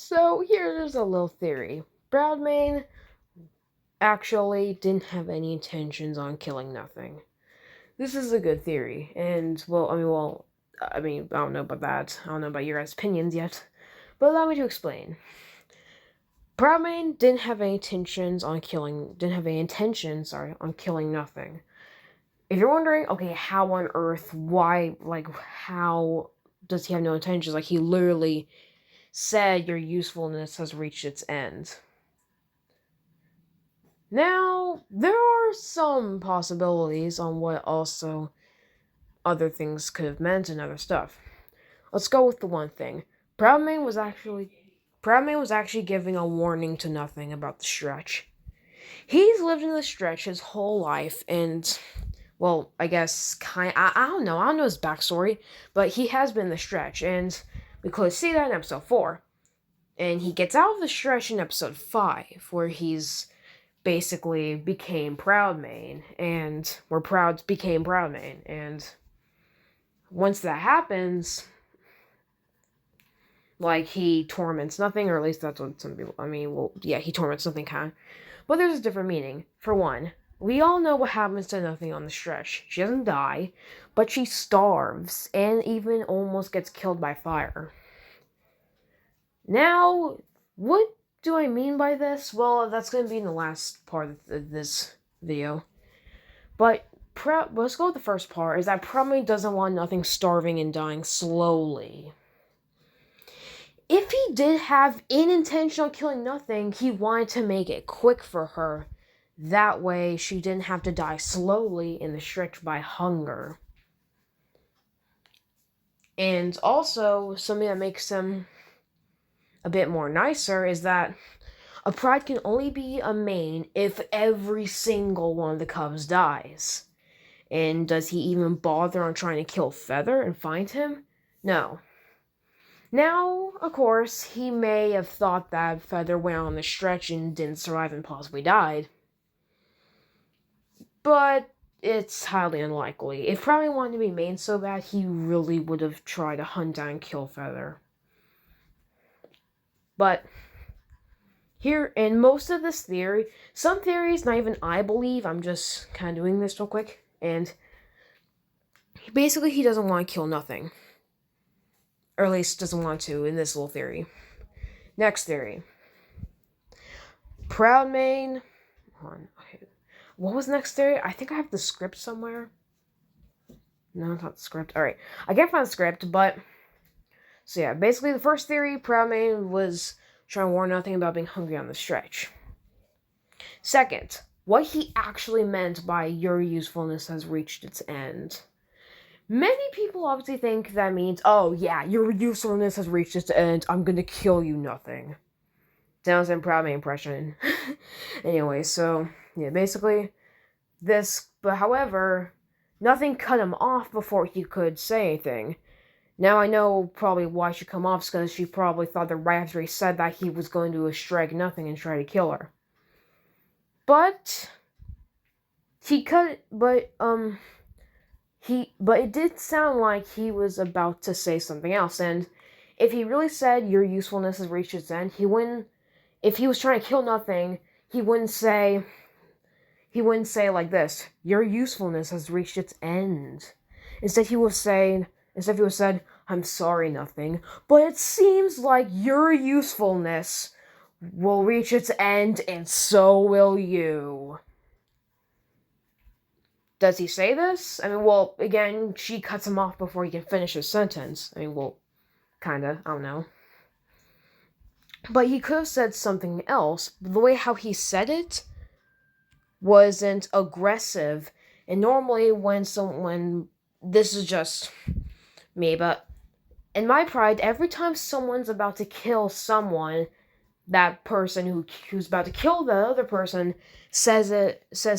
So here's a little theory. ProudMane actually didn't have any intentions on killing nothing. This is a good theory, and I don't know about that. I don't know about your guys' opinions yet, but allow me to explain. ProudMane didn't have any intentions, on killing nothing. If you're wondering, okay, how on earth, why, how does he have no intentions? Like, he literally said your usefulness has reached its end. Now, there are some possibilities on what also other things could have meant and other stuff. Let's go with the one thing. ProudMane was actually giving a warning to nothing about the stretch. He's lived in the stretch his whole life, and well, I guess I don't know. I don't know his backstory, but he has been in the stretch, and we could see that in episode 4. And he gets out of the stretch in episode 5, where he's basically became ProudMane, and where Proud became ProudMane, and once that happens, like, he torments nothing, or at least that's what some people, he torments nothing, kind of. But there's a different meaning. For one, we all know what happens to nothing on the stretch. She doesn't die, but she starves, and even almost gets killed by fire. Now, what do I mean by this? Well, that's going to be in the last part of this video. But let's go with the first part, is that ProudMane doesn't want nothing starving and dying slowly. If he did have an intention on killing nothing, he wanted to make it quick for her. That way, she didn't have to die slowly in the stretch by hunger. And also, something that makes him a bit more nicer is that a pride can only be a main if every single one of the cubs dies. And does he even bother on trying to kill Feather and find him? No. Now, of course, he may have thought that Feather went on the stretch and didn't survive and possibly died. But it's highly unlikely. If ProudMane wanted to be main so bad, he really would have tried to hunt down and kill Feather. But here, in most of this theory, some theories not even I believe, I'm just kind of doing this real quick, and basically he doesn't want to kill nothing. Or at least doesn't want to in this little theory. Next theory. ProudMane. Hold on. What was the next theory? I think I have the script somewhere. No, it's not the script. Alright. I can't find the script, but... So yeah, basically the first theory, ProudMane was trying to warn nothing about being hungry on the stretch. Second, what he actually meant by your usefulness has reached its end. Many people obviously think that means, oh yeah, your usefulness has reached its end, I'm gonna kill you, nothing. Sounds like a ProudMane impression. Anyway, so, yeah, basically, this, but however, nothing cut him off before he could say anything. Now I know probably why she come off, because she probably thought that right after he said that he was going to strike nothing and try to kill her. But, but it did sound like he was about to say something else, and if he really said your usefulness has reached its end, if he was trying to kill nothing, he wouldn't say like this, your usefulness has reached its end. Instead he would have said, I'm sorry, nothing, but it seems like your usefulness will reach its end, and so will you. Does he say this? I mean, well, again, she cuts him off before he can finish his sentence. I mean, well, kinda, I don't know. But he could have said something else. The way how he said it wasn't aggressive. And normally when this is just me, but in my pride, every time someone's about to kill someone, that person who's about to kill the other person says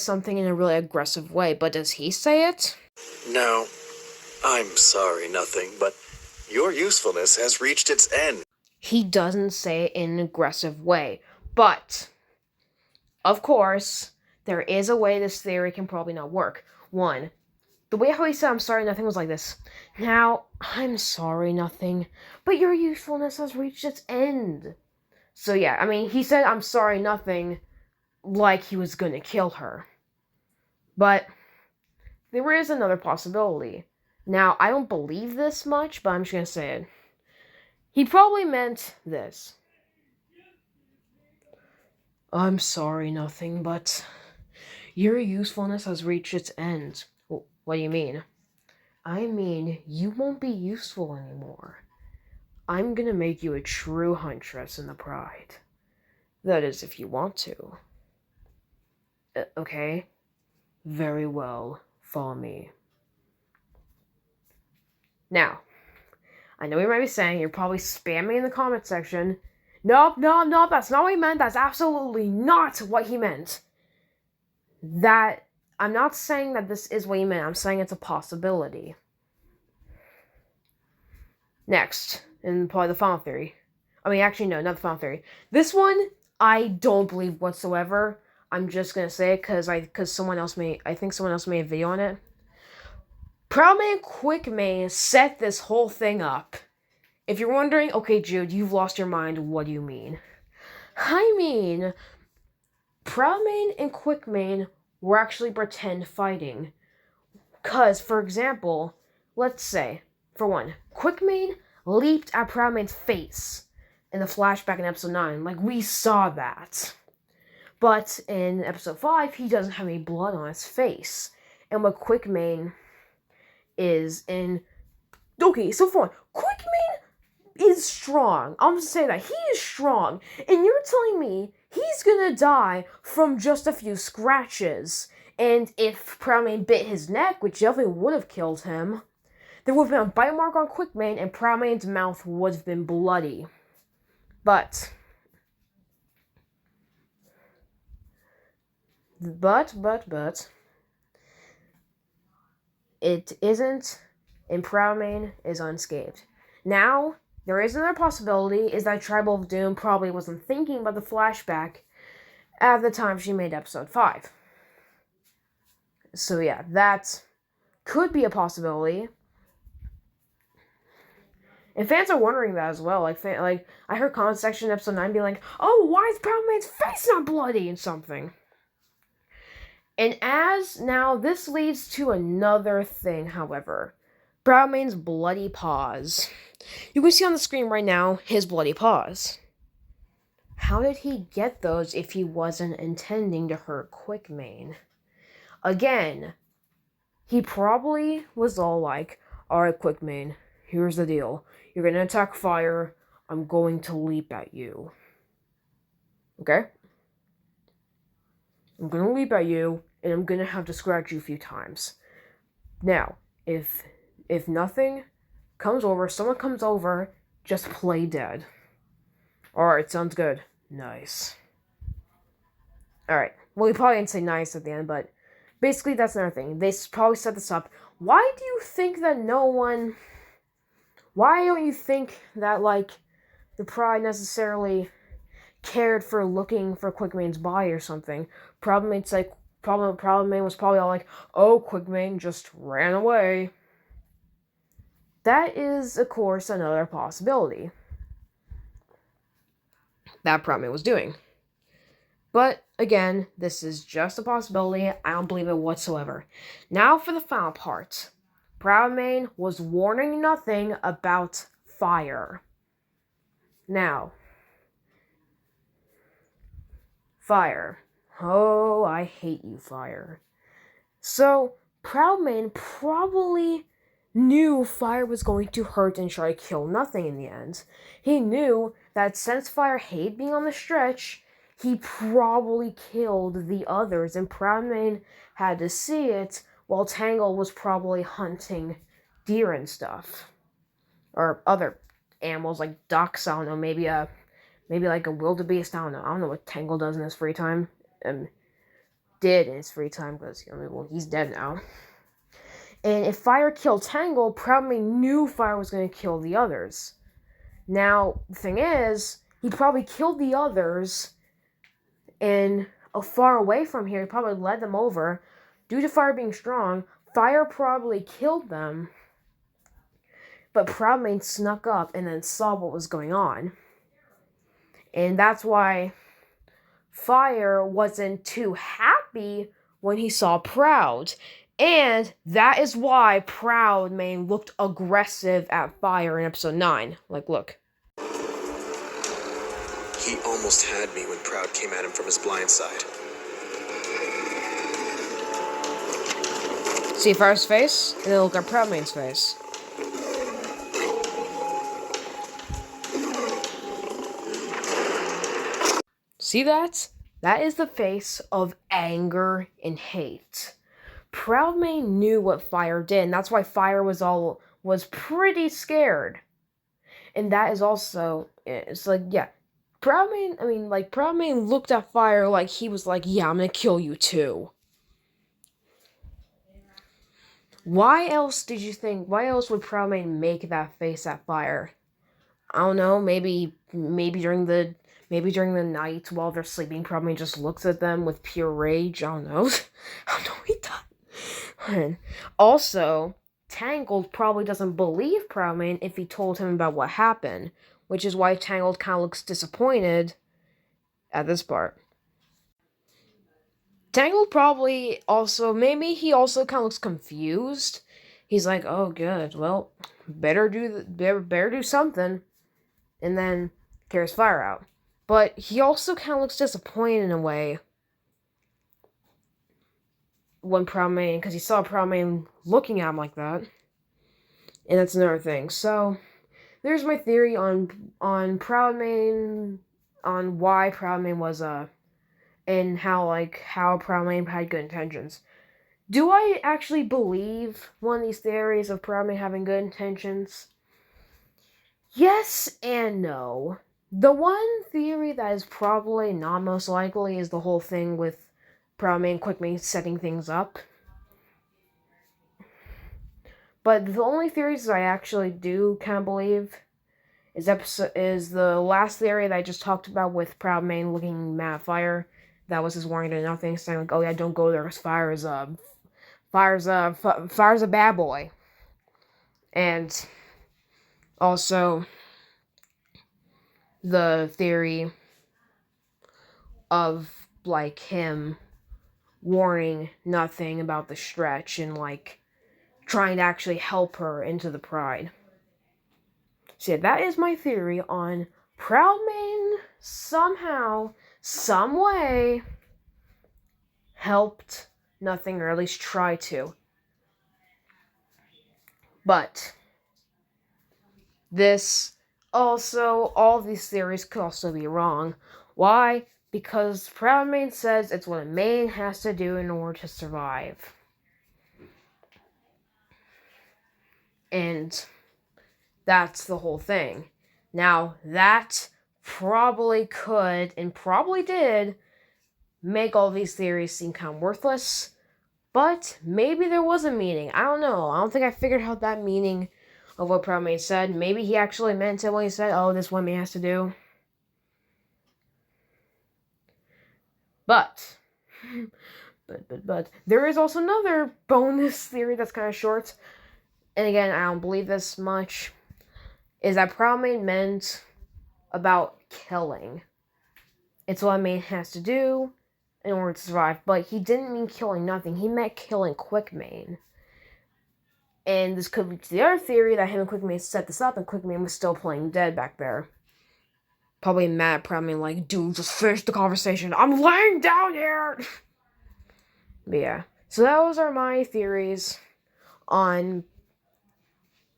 something in a really aggressive way. But does he say it? No, I'm sorry, nothing, but your usefulness has reached its end. He doesn't say it in an aggressive way. But, of course, there is a way this theory can probably not work. One, the way how he said I'm sorry, nothing was like this. Now, I'm sorry, nothing, but your usefulness has reached its end. So yeah, I mean, he said, "I'm sorry, nothing," like he was gonna kill her. But there is another possibility. Now, I don't believe this much, but I'm just gonna say it. He probably meant this. "I'm sorry, nothing, but your usefulness has reached its end." What do you mean? "I mean, you won't be useful anymore. I'm gonna make you a true huntress in the Pride. That is, if you want to. Okay? Very well. Follow me." Now, I know you might be saying, you're probably spamming in the comment section, "Nope, nope, that's not what he meant. That's absolutely not what he meant." That, I'm not saying that this is what he meant. I'm saying it's a possibility. Next, and probably the final theory. I mean, actually, no, not the final theory. This one, I don't believe whatsoever. I'm just gonna say it because I think someone else made a video on it. ProudMane QuickMane set this whole thing up. If you're wondering, okay, Jude, you've lost your mind. What do you mean? I mean, ProudMane and QuickMane were actually pretend fighting. Cause, for example, let's say, for one, QuickMane leaped at ProudMane's face in the flashback in episode 9. Like, we saw that. But in episode 5, he doesn't have any blood on his face. And what QuickMane is in... Okay, so for one, QuickMane is strong. I'm just saying that. He is strong. And you're telling me he's gonna die from just a few scratches. And if ProudMane bit his neck, which definitely would have killed him, there would have been a bite mark on QuickMane, and ProudMane's mouth would have been bloody. But it isn't, and ProudMane is unscathed. Now, there is another possibility, is that Tribal of Doom probably wasn't thinking about the flashback at the time she made episode 5. So yeah, that could be a possibility. And fans are wondering that as well. Like I heard comment section in episode 9 being like, "Oh, why is ProudMane's face not bloody?" and something. And as now, this leads to another thing, however. ProudMane's bloody paws. You can see on the screen right now his bloody paws. How did he get those if he wasn't intending to hurt QuickMane? Again, he probably was all like, "Alright, QuickMane, here's the deal. You're gonna attack fire. I'm going to leap at you. Okay? I'm gonna leap at you, and I'm gonna have to scratch you a few times. Now, if nothing comes over, someone comes over, just play dead." "Alright, sounds good." Nice. Alright. Well, he probably didn't say nice at the end, but basically that's another thing. They probably set this up. Why do you think that why don't you think that, like, the Pride necessarily cared for looking for QuickMane's body or something? ProudMane was probably all like, "Oh, QuickMane just ran away." That is, of course, another possibility that ProudMane was doing. But, again, this is just a possibility. I don't believe it whatsoever. Now for the final part. ProudMane was warning nothing about fire. Now, fire. Oh, I hate you, fire. So, ProudMane probably knew fire was going to hurt and try to kill nothing in the end. He knew that since fire hated being on the stretch, he probably killed the others, and ProudMane had to see it while Tangle was probably hunting deer and stuff. Or other animals like ducks, I don't know, maybe like a wildebeest, I don't know what Tangle does in his free time. Did in his free time, because, he's dead now. And if fire killed Tangle, ProudMane knew fire was going to kill the others. Now, the thing is, he probably killed the others, and far away from here, he probably led them over. Due to fire being strong, fire probably killed them, but ProudMane snuck up and then saw what was going on. And that's why Fire wasn't too happy when he saw Proud. And that is why ProudMane looked aggressive at Fire in episode 9. Like, look. He almost had me when Proud came at him from his blind side. See Fire's face, and then look at ProudMane's face. See that? That is the face of anger and hate. ProudMane knew what Fire did, and that's why Fire was pretty scared. And that is also, it's like, yeah, ProudMane looked at Fire like he was like, yeah, I'm gonna kill you too. Why else would ProudMane make that face at Fire? I don't know, maybe during the night while they're sleeping, ProudMane just looks at them with pure rage. I don't know. I don't know what he does. Also, Tangled probably doesn't believe ProudMane if he told him about what happened, which is why Tangled kind of looks disappointed at this part. Tangled probably also, maybe he also kind of looks confused. He's like, oh, good, well, better do something, and then carries Fire out. But he also kind of looks disappointed in a way when ProudMane, because he saw ProudMane looking at him like that. And that's another thing. So, there's my theory on ProudMane, on why ProudMane was, and how ProudMane had good intentions. Do I actually believe one of these theories of ProudMane having good intentions? Yes and no. The one theory that is probably not most likely is the whole thing with ProudMane and QuickMane setting things up. But the only theories that I actually do kind of believe is the last theory that I just talked about with ProudMane looking mad at Fire. That was his warning to nothing, saying like, "Oh yeah, don't go there, because Fire's a bad boy." And also the theory of like him warning nothing about the stretch and like trying to actually help her into the Pride. So yeah, that is my theory on ProudMane somehow, some way helped nothing, or at least try to. But all of these theories could also be wrong. Why? Because ProudMane says it's what a man has to do in order to survive. And that's the whole thing. Now, that probably could, and probably did, make all these theories seem kind of worthless. But maybe there was a meaning. I don't know. I don't think I figured out that meaning of what ProudMane said. Maybe he actually meant it when he said, oh, this is what man has to do. But there is also another bonus theory that's kind of short. And again, I don't believe this much. Is that ProudMane meant about killing. It's what a man has to do in order to survive. But he didn't mean killing nothing. He meant killing QuickMane. And this could lead to the other theory that him and QuickMane set this up, and QuickMane was still playing dead back there. Probably mad at ProudMane, like, dude, just finish the conversation. I'm laying down here! But yeah. So those are my theories on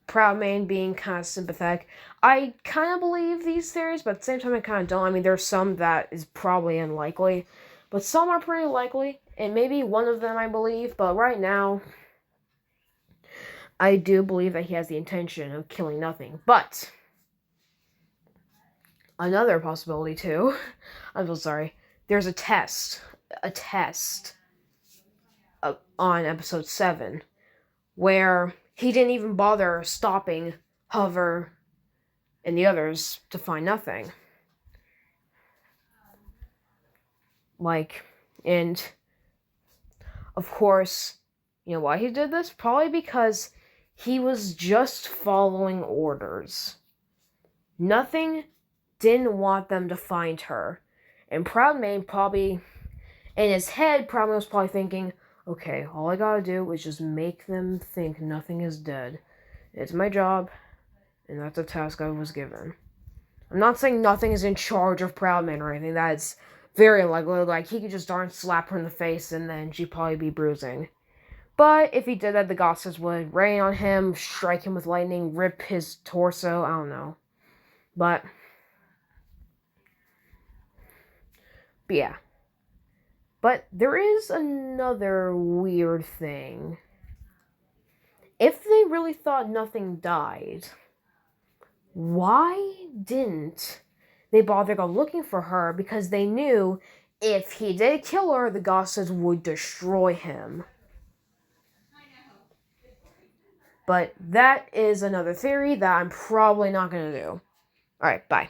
ProudMane being kind of sympathetic. I kind of believe these theories, but at the same time I kind of don't. I mean, there's some that is probably unlikely, but some are pretty likely, and maybe one of them I believe, but right now, I do believe that he has the intention of killing nothing. But another possibility too, I'm so sorry, there's a test on episode 7 where he didn't even bother stopping Hover and the others to find nothing. Like, and of course, you know why he did this? Probably because he was just following orders. Nothing didn't want them to find her. And ProudMane probably, in his head, ProudMane was probably thinking, okay, all I gotta do is just make them think nothing is dead. It's my job, and that's a task I was given. I'm not saying nothing is in charge of ProudMane or anything. That's very unlikely. Like, he could just darn slap her in the face, and then she'd probably be bruising. But if he did that, the gossips would rain on him, strike him with lightning, rip his torso. I don't know. But yeah. But there is another weird thing. If they really thought nothing died, why didn't they bother go looking for her? Because they knew if he did kill her, the gossips would destroy him. But that is another theory that I'm probably not going to do. Alright, bye.